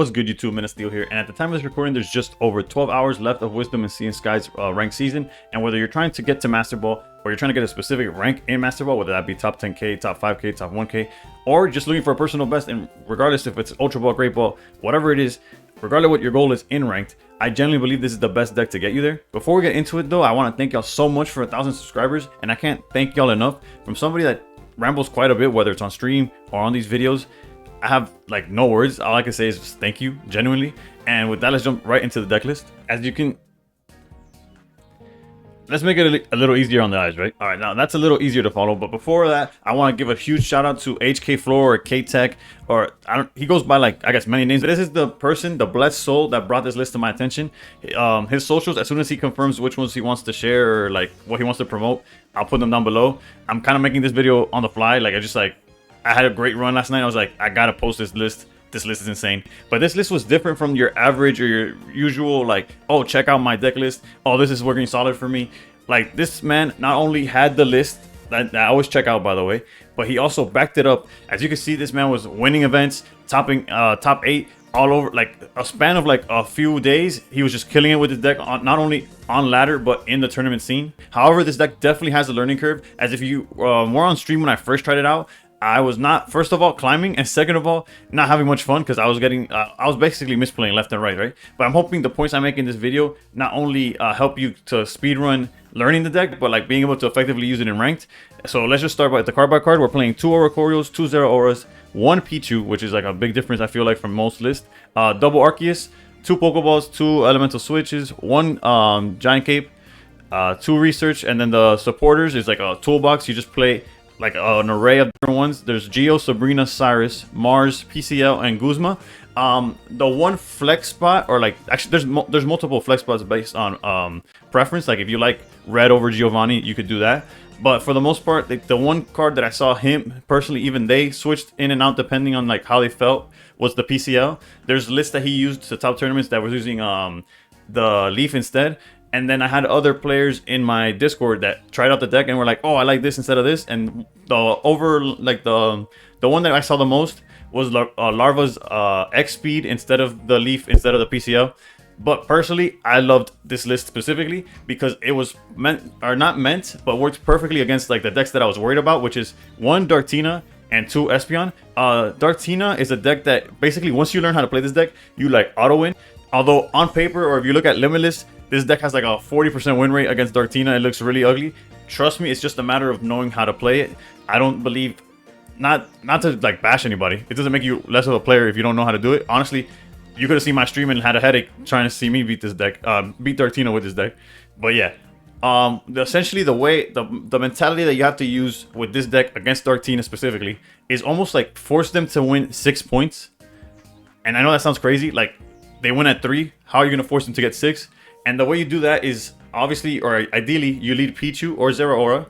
What's good, YouTube? Menaofsteel here, and at the time of this recording, there's just over 12 hours left of Wisdom and Sea and Sky's ranked season. And whether you're trying to get to Master Ball or you're trying to get a specific rank in Master Ball, whether that be top 10k, top 5k, top 1k, or just looking for a personal best, and regardless if it's Ultra Ball, Great Ball, whatever it is, regardless of what your goal is in ranked, I genuinely believe this is the best deck to get you there. Before we get into it though, I want to thank y'all so much for 1,000 subscribers, and I can't thank y'all enough. From somebody that rambles quite a bit, whether it's on stream or on these videos, I have like no words. All I can say is just thank you, genuinely. And with that, let's jump right into the deck list. As you can, let's make it a little easier on the eyes, right? All right, now that's a little easier to follow. But before that, I want to give a huge shout out to HKflor or KTech, or he goes by like, I guess, many names. But this is the person, the blessed soul that brought this list to my attention. His socials, as soon as he confirms which ones he wants to share or like what he wants to promote, I'll put them down below. I'm kind of making this video on the fly. Like I had a great run last night. I was like, I gotta post this list. This list is insane. But this list was different from your average or your usual, like, oh, check out my deck list. Oh, this is working solid for me. Like, this man not only had the list that I always check out, by the way, but he also backed it up. As you can see, this man was winning events, topping top 8 all over, like a span of like a few days. He was just killing it with his deck, not only on ladder but in the tournament scene. However, this deck definitely has a learning curve. As if you were on stream when I first tried it out, I was not, first of all, climbing, and second of all, not having much fun because I was getting, I was basically misplaying left and right? But I'm hoping the points I make in this video not only help you to speedrun learning the deck, but like being able to effectively use it in ranked. So let's just start by the card by card. We're playing 2 Oricorios, 2 Zeraoras, 1 Pichu, which is like a big difference I feel like from most lists. Double Arceus, 2 Pokeballs, 2 Elemental Switches, 1 Giant Cape, 2 Research, and then the supporters is like a toolbox. You just play like an array of different ones. There's Geo, Sabrina, Cyrus, Mars, PCL, and Guzma. The one flex spot, or like actually there's multiple flex spots based on preference. Like if you like red over Giovanni, you could do that. But for the most part, the one card that I saw him personally, even they switched in and out depending on like how they felt, was the PCL. There's lists that he used to top tournaments that was using the Leaf instead. And then I had other players in my Discord that tried out the deck and were like, oh, I like this instead of this. And the one that I saw the most was Larva's X speed instead of the Leaf instead of the PCL. But personally, I loved this list specifically because it was not meant, but worked perfectly against like the decks that I was worried about, which is 1 Giratina and 2 Espeon. Giratina is a deck that basically once you learn how to play this deck, you like auto win. Although on paper, or if you look at Limitless, this deck has like a 40% win rate against Giratina. It looks really ugly. Trust me, it's just a matter of knowing how to play it. I don't believe, not to like bash anybody. It doesn't make you less of a player if you don't know how to do it. Honestly, you could have seen my stream and had a headache trying to see me beat this deck, beat Giratina with this deck. But yeah, essentially the mentality that you have to use with this deck against Giratina specifically is almost like force them to win 6 points. And I know that sounds crazy. Like they win at 3. How are you gonna force them to get 6? And the way you do that is obviously, or ideally, you lead Pichu or Zeraora.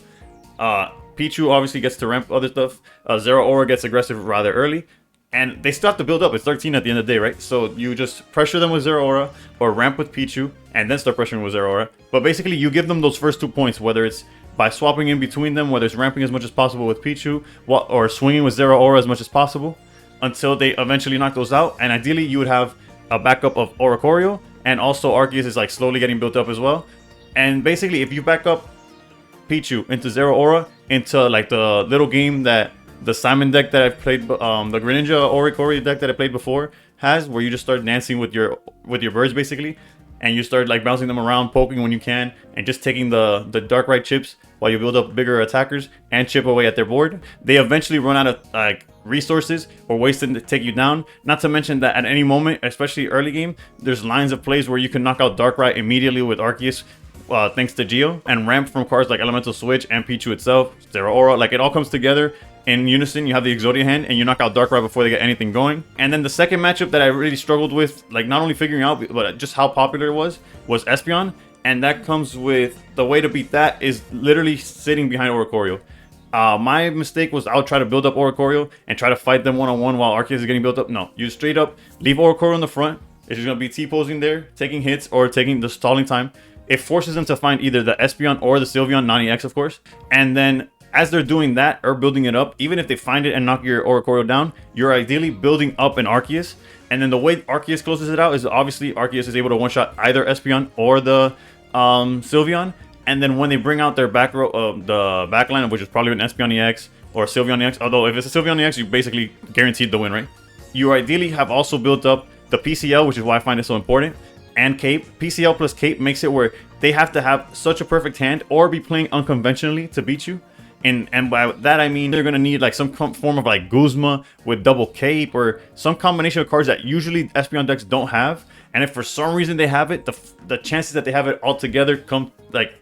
Pichu obviously gets to ramp other stuff. Zeraora gets aggressive rather early. And they still have to build up. It's 13 at the end of the day, right? So you just pressure them with Zeraora or ramp with Pichu and then start pressuring with Zeraora. But basically, you give them those first 2 points, whether it's by swapping in between them, whether it's ramping as much as possible with Pichu, or swinging with Zeraora as much as possible until they eventually knock those out. And ideally, you would have a backup of Oricorio. And also Arceus is like slowly getting built up as well. And basically, if you back up Pichu into Zeraora, into like the little game that the Simon deck that I've played, the Greninja Oricorio deck that I played before has, where you just start dancing with your birds basically, and you start like bouncing them around, poking when you can, and just taking the Darkrai chips while you build up bigger attackers and chip away at their board. They eventually run out of like resources or ways to take you down. Not to mention that at any moment, especially early game, there's lines of plays where you can knock out Darkrai immediately with Arceus, thanks to Geo, and ramp from cards like Elemental Switch and Pichu itself, Zeraora. Like it all comes together in unison. You have the Exodia hand and you knock out Darkrai before they get anything going. And then the second matchup that I really struggled with, like not only figuring out but just how popular it was Espeon. And that comes with, the way to beat that is literally sitting behind Oricorio. My mistake was I'll try to build up Oricorio and try to fight them one-on-one while Arceus is getting built up. No, you straight up leave Oricorio in the front. It's just going to be T-posing there, taking hits or taking the stalling time. It forces them to find either the Espeon or the Sylveon, non-EX of course. And then as they're doing that or building it up, even if they find it and knock your Oricorio down, you're ideally building up an Arceus And then the way Arceus closes it out is obviously Arceus is able to one-shot either Espeon or the Sylveon. And then when they bring out their back row, the back line, which is probably an Espeon EX or Sylveon EX, although if it's a Sylveon EX, you basically guaranteed the win, right? You ideally have also built up the PCL, which is why I find it so important, and Cape. PCL plus Cape makes it where they have to have such a perfect hand or be playing unconventionally to beat you. And by that I mean they're gonna need like some form of like Guzma with double Cape or some combination of cards that usually Espeon decks don't have. And if for some reason they have it, the chances that they have it all together come like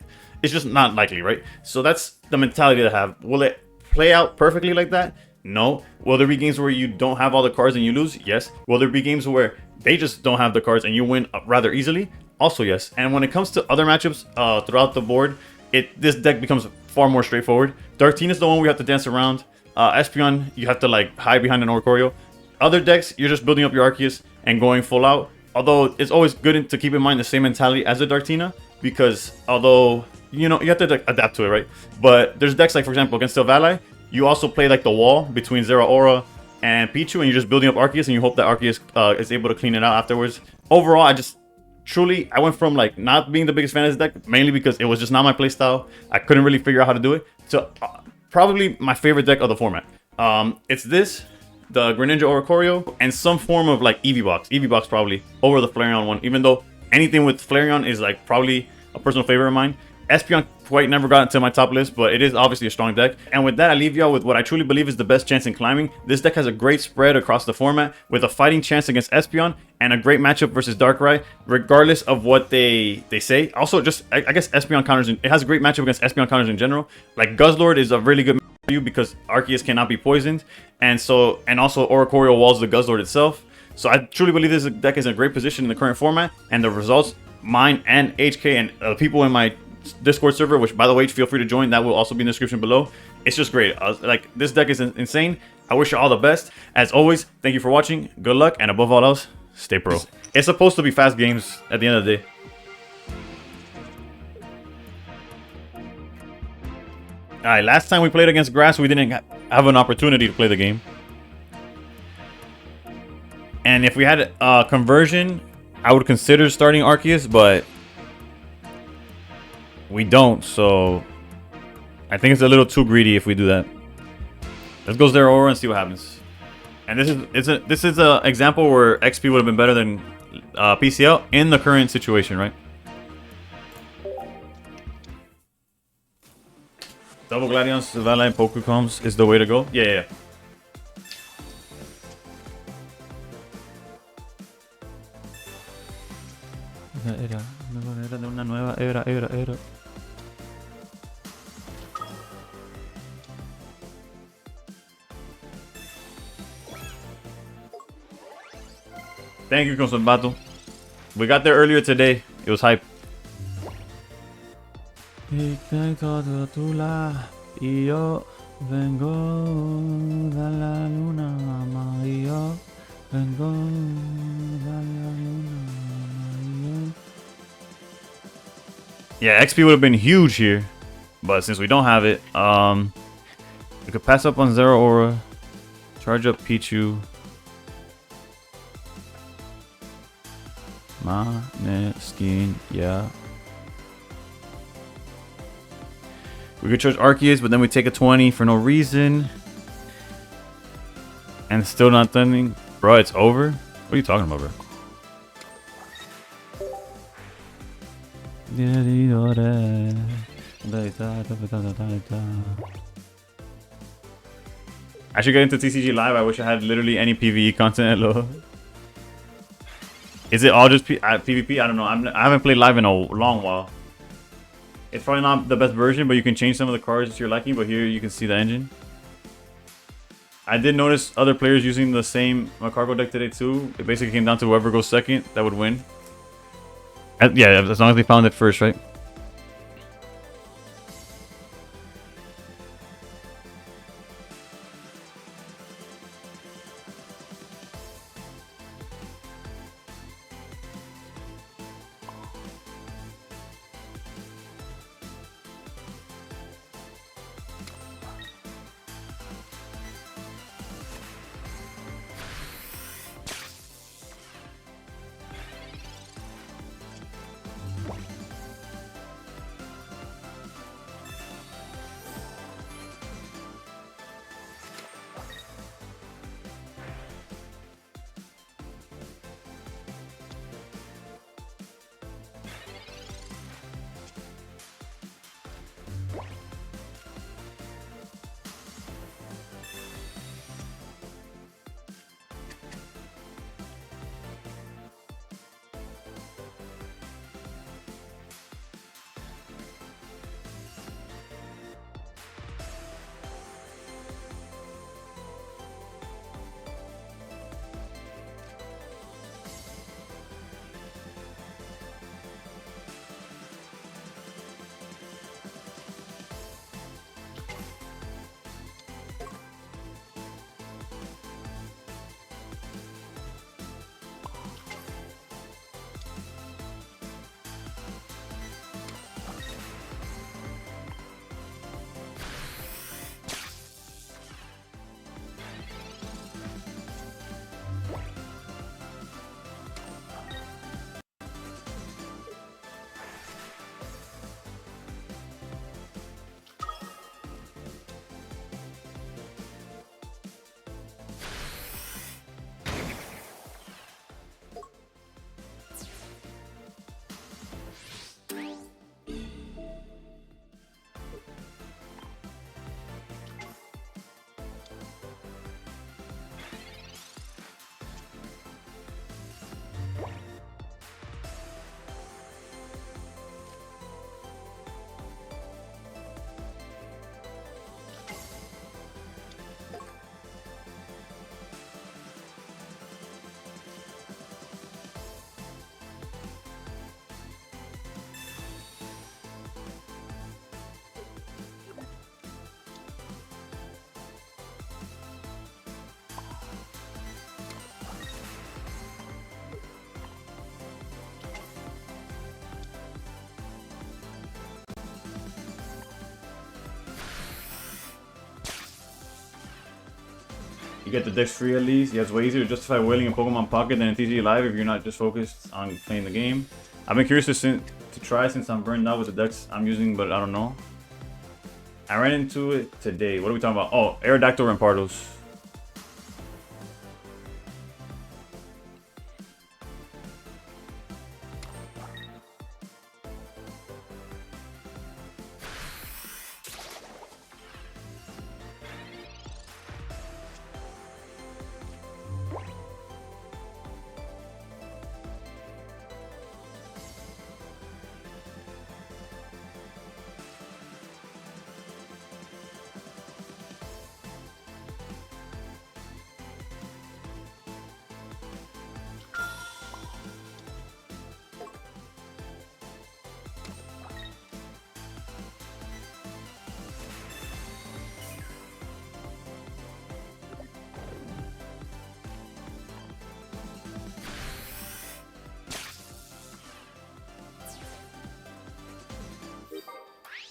it's just not likely, right? So that's the mentality to have. Will it play out perfectly like that? No. Will there be games where you don't have all the cards and you lose? Yes. Will there be games where they just don't have the cards and you win rather easily? Also yes. And when it comes to other matchups throughout the board, this deck becomes far more straightforward. Giratina is the one we have to dance around. Espeon, you have to like hide behind an Oricorio. Other decks, you're just building up your Arceus and going full out. Although it's always good to keep in mind the same mentality as a Giratina, because although you know you have to adapt to it, right? But there's decks like, for example, against Sylveon, you also play like the wall between Zeraora and Pichu, and you're just building up Arceus, and you hope that Arceus is able to clean it out afterwards. Overall, I went from like not being the biggest fan of this deck, mainly because it was just not my playstyle. I couldn't really figure out how to do it, to probably my favorite deck of the format. It's this, the Greninja Oricorio, and some form of like Eevee Box probably over the Flareon one, even though anything with Flareon is like probably a personal favorite of mine. Espeon quite never got into my top list, but it is obviously a strong deck. And with that, I leave y'all with what I truly believe is the best chance in climbing. This deck has a great spread across the format with a fighting chance against Espeon and a great matchup versus Darkrai, regardless of what they say. Also, just I guess Espeon counters, it has a great matchup against Espeon counters in general. Like Guzzlord is a really good matchup for you because Arceus cannot be poisoned, and also Oricorio walls the Guzzlord itself. So I truly believe this deck is in a great position in the current format, and the results, mine and HK and people in my Discord server, which by the way, feel free to join, that will also be in the description below. It's just great. Like, this deck is insane. I wish you all the best. As always, thank you for watching, good luck, and above all else, stay pro. It's supposed to be fast games at the end of the day. Alright, last time we played against Grass, we didn't have an opportunity to play the game. And if we had a conversion, I would consider starting Arceus, but we don't, so I think it's a little too greedy if we do that. Let's go Zeraora and see what happens. And this is a example where XP would have been better than PCL in the current situation, right? Double Gladions, Vala, and Pokecoms is the way to go. Yeah. Era de una nueva era. Thank you, Consolbato. We got there earlier today. It was hype. Y yo vengo de la luna, y yo vengo de la luna. Yeah, XP would have been huge here, but since we don't have it, we could pass up on Zeraora, charge up Pichu. Skin, yeah. We could charge Arceus, but then we take a 20 for no reason. And still not thumbing. Bro, it's over? What are you talking about, bro? I should get into TCG Live. I wish I had literally any PvE content. Hello. Is it all just PvP? I don't know. I haven't played live in a long while. It's probably not the best version, but you can change some of the cards to your liking. But here you can see the engine. I did notice other players using the same Cargo deck today too. It basically came down to whoever goes second, that would win. Yeah, as long as they found it first, right? You get the decks free at least. Yeah, it's way easier to justify whaling in Pokemon Pocket than in TCG Live if you're not just focused on playing the game. I've been curious to try since I'm burned out with the decks I'm using, but I don't know. I ran into it today. What are we talking about? Oh, Aerodactyl Rampardos.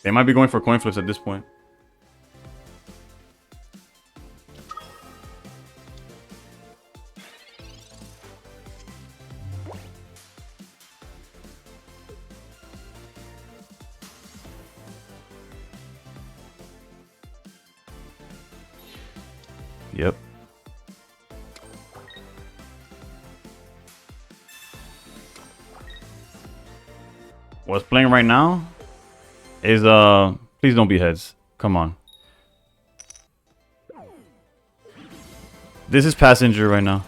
They might be going for coin flips at this point. Yep. What's playing right now is please don't be heads. Come on. This is passenger right now.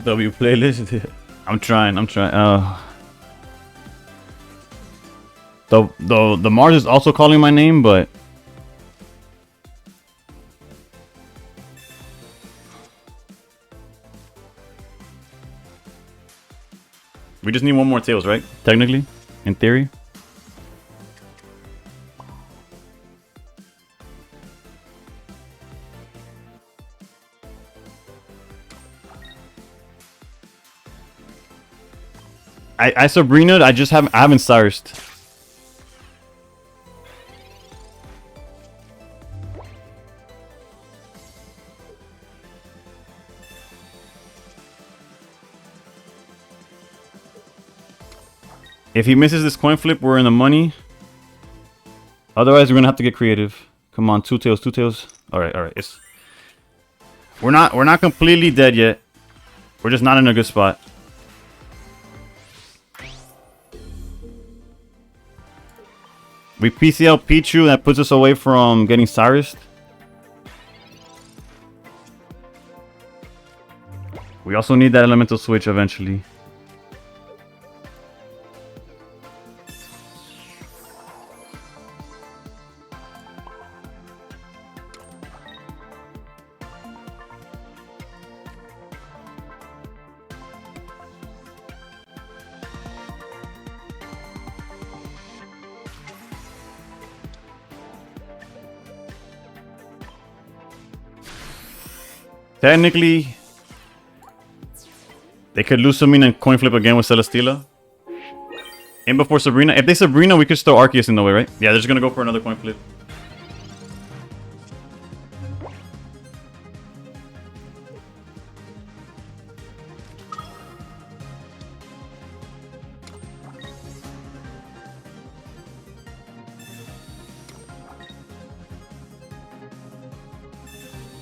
W playlist. I'm trying. The Mars is also calling my name, but we just need one more tails, right? Technically, in theory. I Sabrina. I haven't Cyrused. If he misses this coin flip, we're in the money. Otherwise, we're gonna have to get creative. Come on, two tails. All right. We're not completely dead yet. We're just not in a good spot. We PCL Pichu, that puts us away from getting Cyrus. We also need that elemental switch eventually. Technically, they could lose Summon and coin flip again with Celesteela. In before Sabrina. If they Sabrina, we could throw Arceus in the way, right? Yeah, they're just gonna go for another coin flip.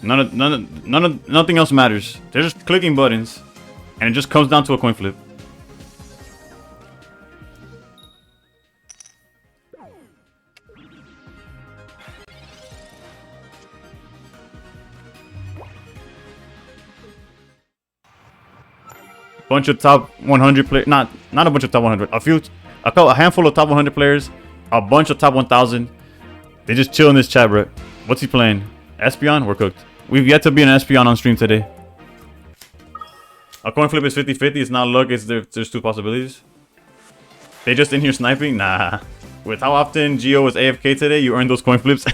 Nothing else matters. They're just clicking buttons, and it just comes down to a coin flip. Bunch of top 100 players, not a bunch of top 100, a handful of top 100 players, a bunch of top 1000. They just chill in this chat, bro. What's he playing? Espeon? We're cooked. We've yet to be an Espeon on stream today. A coin flip is 50-50. It's not luck. There's two possibilities. They just in here sniping? Nah. With how often Gio was AFK today, you earned those coin flips.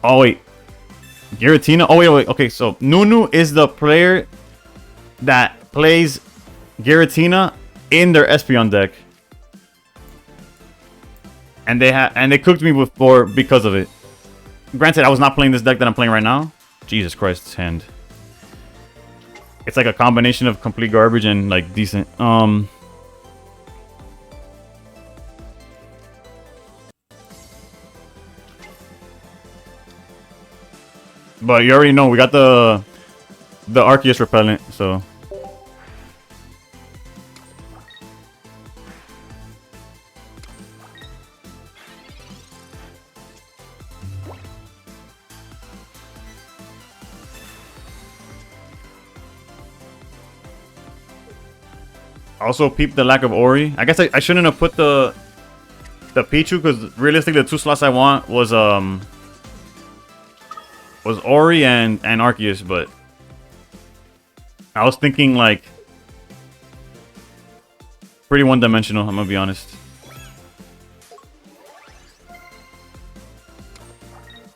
Oh, wait. Giratina? Oh, wait. Okay, so Nunu is the player that plays Giratina in their Espeon deck. And they cooked me before because of it. Granted, I was not playing this deck that I'm playing right now. Jesus Christ, this hand. It's like a combination of complete garbage and like decent. But you already know we got the Arceus repellent, so. Also peep the lack of Ori. I guess I shouldn't have put the Pichu, because realistically the 2 slots I want was Ori and Arceus, but I was thinking like pretty one-dimensional, I'm gonna be honest.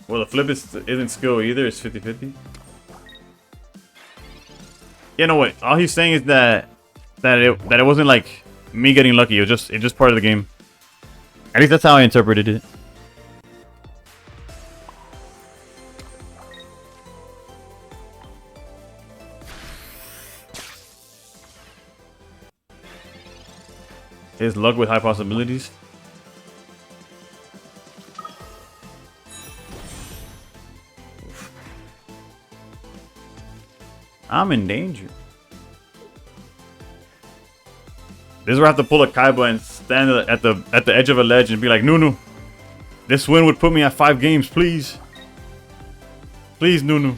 Well, the flip isn't skill either, it's 50-50. You know what? All he's saying is that it wasn't like me getting lucky. It's just part of the game. At least that's how I interpreted it. His luck with high possibilities. I'm in danger. This is where I have to pull a Kaiba and stand at the edge of a ledge and be like, Nunu, this win would put me at 5 games, please. Please, Nunu.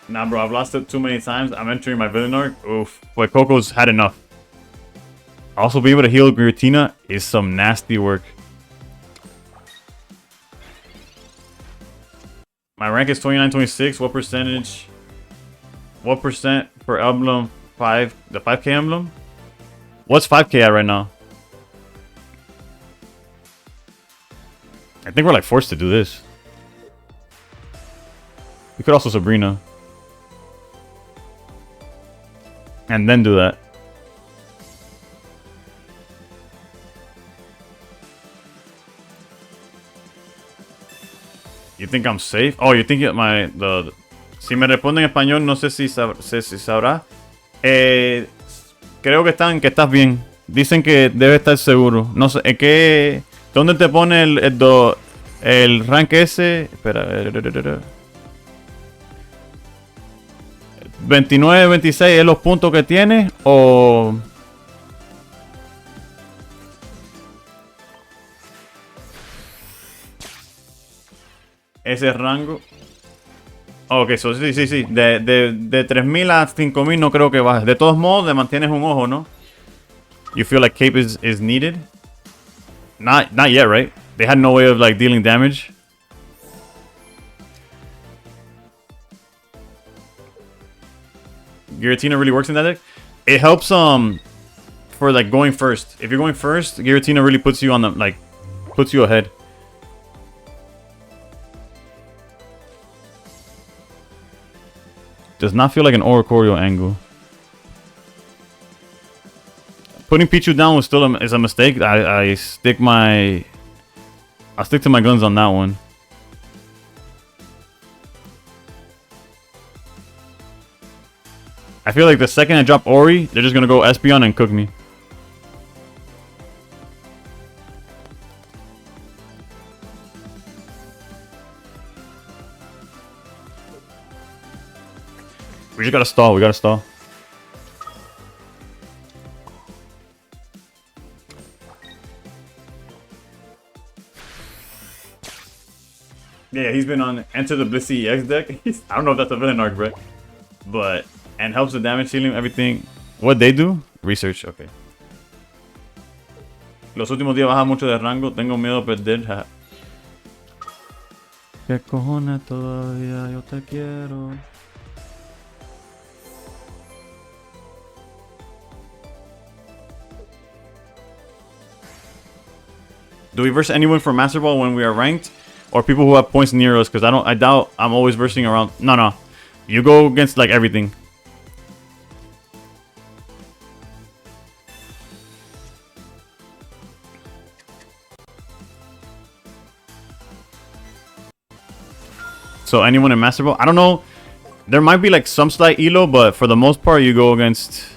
Nah, bro, I've lost it too many times. I'm entering my villain arc. Oof. Boy, Coco's had enough. Also, being able to heal Giratina is some nasty work. My rank is 29-26. What percentage? What percent for emblem 5? The 5K emblem? What's 5K at right now? I think we're like forced to do this. We could also Sabrina. And then do that. You think I'm safe? Oh, you think that si me responde en español, no sé si sabrá. Creo que estás bien. Dicen que debe estar seguro. No sé, ¿dónde te pone el rank ese? Espera. 29, 26 es los puntos que tiene o ese rango. Ok, so, sí. De 3000 a 5000 no creo que baje. De todos modos, le mantienes un ojo, ¿no? You feel like cape is needed? Not yet, right? They had no way of like dealing damage. Giratina really works in that deck. It helps for like going first. If you're going first, Giratina really puts you on the puts you ahead. Does not feel like an Oricorio angle. Putting Pichu down was still is a mistake. I'll stick to my guns on that one. I feel like the second I drop Ori, they're just gonna go Espeon and cook me. We just gotta stall. We gotta stall. Yeah, he's been on Enter the Blissey EX deck. I don't know if that's a villain arc, bro. But, and helps the damage ceiling, everything. What they do? Research, okay. Los últimos días baja mucho de rango. Tengo miedo a perder. ¿Qué cojones todavía yo te quiero? Do we verse anyone for Master Ball when we are ranked? Or people who have points near us? Because I doubt I'm always versing around. No. You go against like everything. So anyone in Master Ball? I don't know. There might be like some slight elo, but for the most part you go against...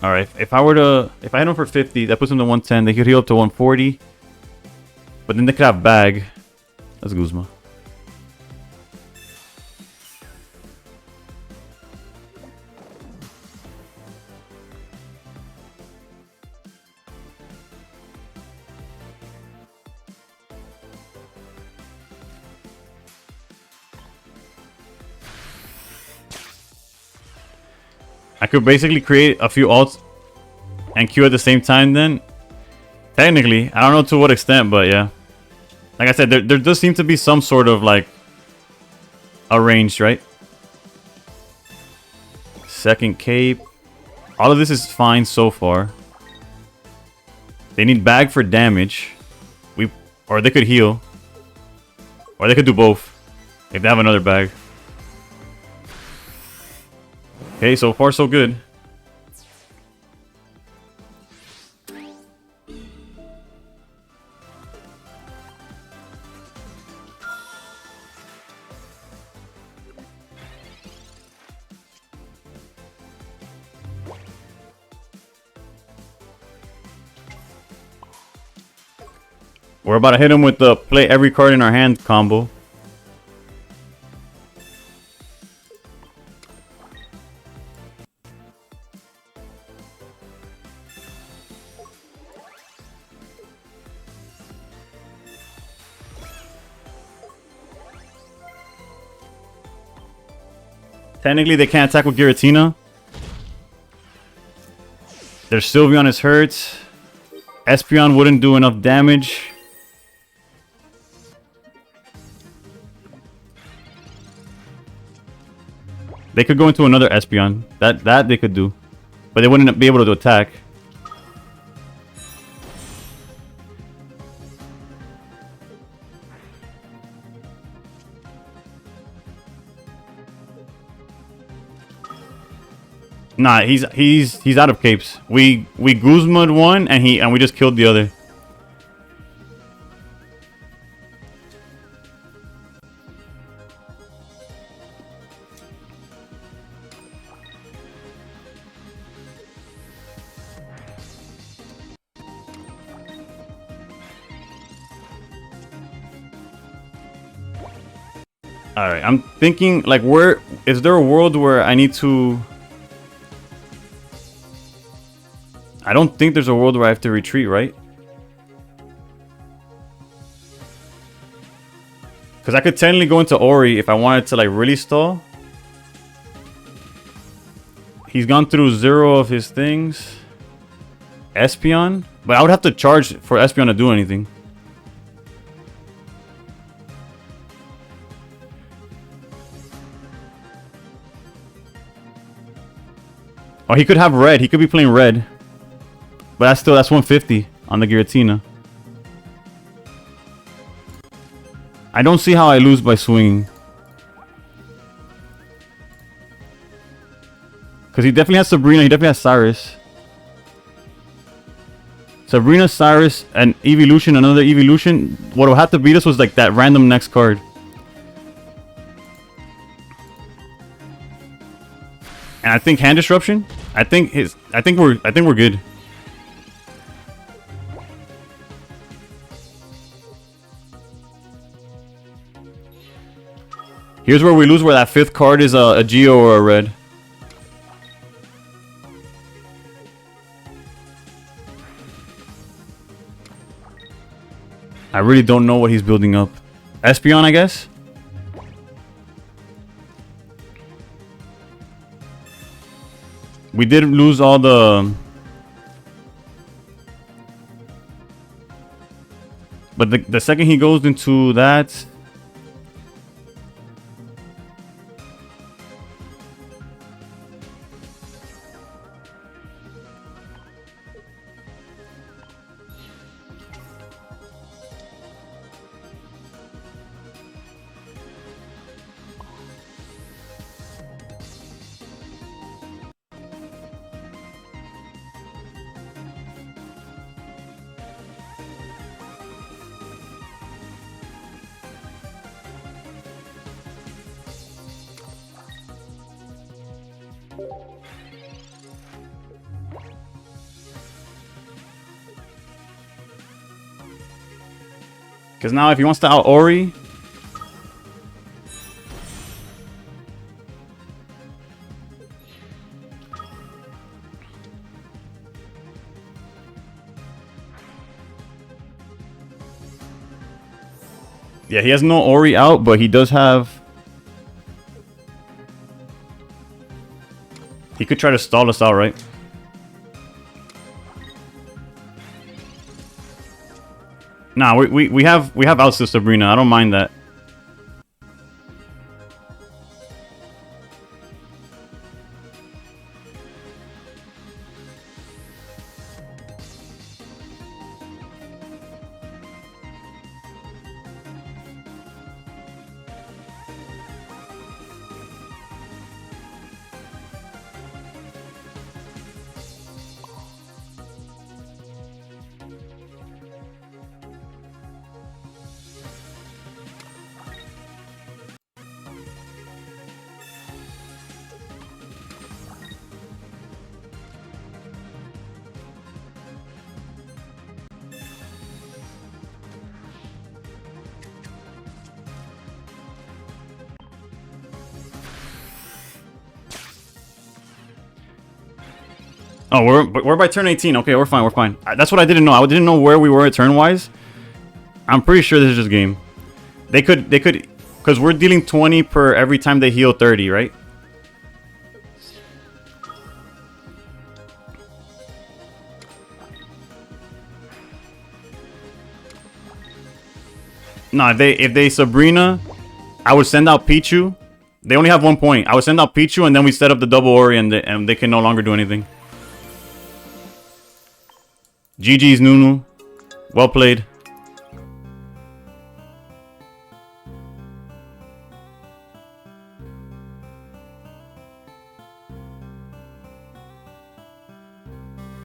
Alright, if I hit him for 50, that puts him to 110. They could heal up to 140. But then they could have bag. That's Guzma. I could basically create a few ults and Q at the same time then. Technically, I don't know to what extent, but yeah. Like I said, there does seem to be some sort of like arranged, right? Second cape. All of this is fine so far. They need bag for damage. Or they could heal. Or they could do both. If they have another bag. Okay, so far so good. We're about to hit him with the play every card in our hand combo. Technically, they can't attack with Giratina. Their Sylveon is hurt. Espeon wouldn't do enough damage. They could go into another Espeon. That they could do. But they wouldn't be able to attack. Nah, he's out of capes. We Guzma'd one and we just killed the other. Alright, I'm thinking like is there a world where I need to... I don't think there's a world where I have to retreat, right? Because I could technically go into Ori if I wanted to like really stall. He's gone through 0 of his things. Espeon. But I would have to charge for Espeon to do anything. Or he could have red. He could be playing red. But that's 150 on the Giratina. I don't see how I lose by swinging. Because he definitely has Sabrina. He definitely has Cyrus. Sabrina, Cyrus, and Evolution. Another Evolution. What would have to beat us was like that random next card. And I think Hand Disruption. I think we're good. Here's where we lose, where that 5th card is a Geo or a red. I really don't know what he's building up. Espeon, I guess? We did lose all the But the second he goes into that... Because now if he wants to out Ori... Yeah, he has no Ori out, but he does have... He could try to stall us out, right? Nah, we have Arceus Sabrina. I don't mind that. Oh, we're by turn 18. Okay, we're fine. We're fine. That's what I didn't know. I didn't know where we were at turn-wise. I'm pretty sure this is just game. They could, because we're dealing 20 per every time they heal 30, right? No, if they Sabrina, I would send out Pichu. They only have 1 point. I would send out Pichu, and then we set up the double Ori, and they can no longer do anything. GG's Nunu. Well played.